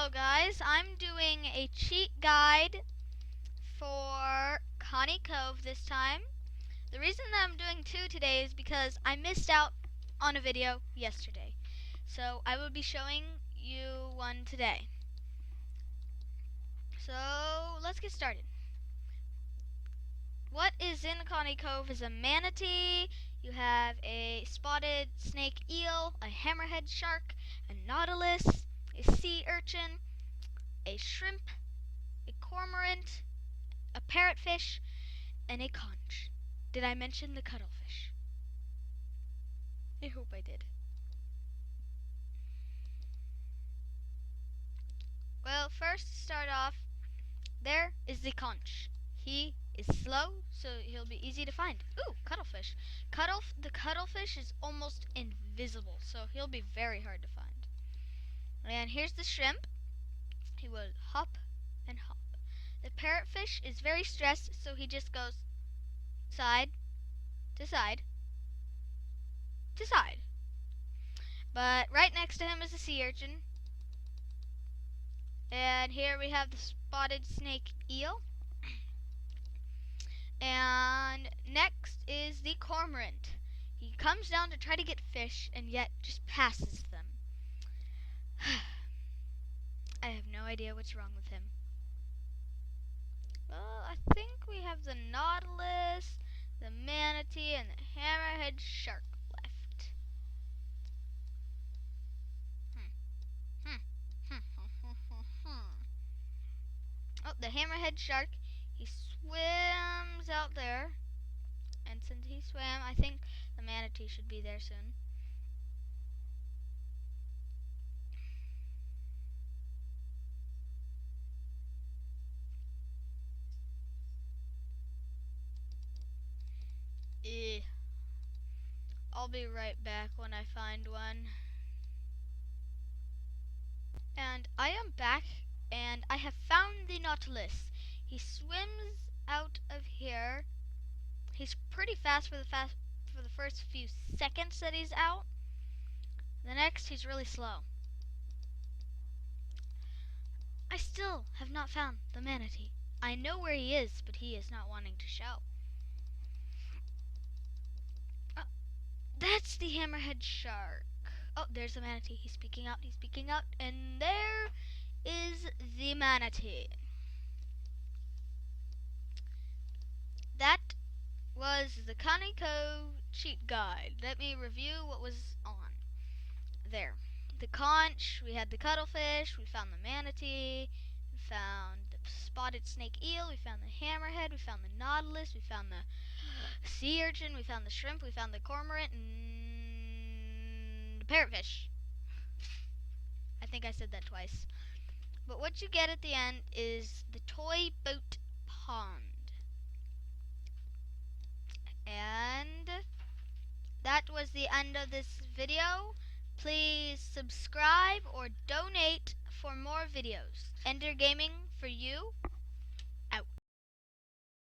Hello guys, I'm doing a cheat guide for Kani Cove this time. The reason that I'm doing two today is because I missed out on a video yesterday. So I will be showing you one today. So let's get started. What is in Kani Cove is a manatee, you have a spotted snake eel, a hammerhead shark, a nautilus, a sea urchin, a shrimp, a cormorant, a parrotfish, and a conch. Did I mention the cuttlefish? I hope I did. Well, first to start off, there is the conch. He is slow, so he'll be easy to find. Ooh, cuttlefish. The cuttlefish is almost invisible, so he'll be very hard to find. And here's the shrimp. He will hop and hop. The parrotfish is very stressed, so he just goes side to side to side. But right next to him is a sea urchin. And here we have the spotted snake eel. And next is the cormorant. He comes down to try to get fish and yet just passes them. I have no idea what's wrong with him. Well, I think we have the nautilus, the manatee, and the hammerhead shark left. Oh, the hammerhead shark, he swims out there. And since he swam, I think the manatee should be there soon. I'll be right back when I find one. And I am back, and I have found the nautilus. He swims out of here. He's pretty fast for the first few seconds that he's out. The next, he's really slow. I still have not found the manatee. I know where he is, but he is not wanting to show. That's the hammerhead shark. Oh, there's the manatee. He's speaking out. He's speaking out. And there is the manatee. That was the Kani Cove cheat guide. Let me review what was on there. The conch, we had the cuttlefish, we found the manatee, we found the spotted snake eel, we found the hammerhead, we found the nautilus, we found the sea urchin, we found the shrimp, we found the cormorant, and the parrotfish. I think I said that twice. But what you get at the end is the toy boat pond. And that was the end of this video. Please subscribe or donate for more videos. Ender Gaming for you.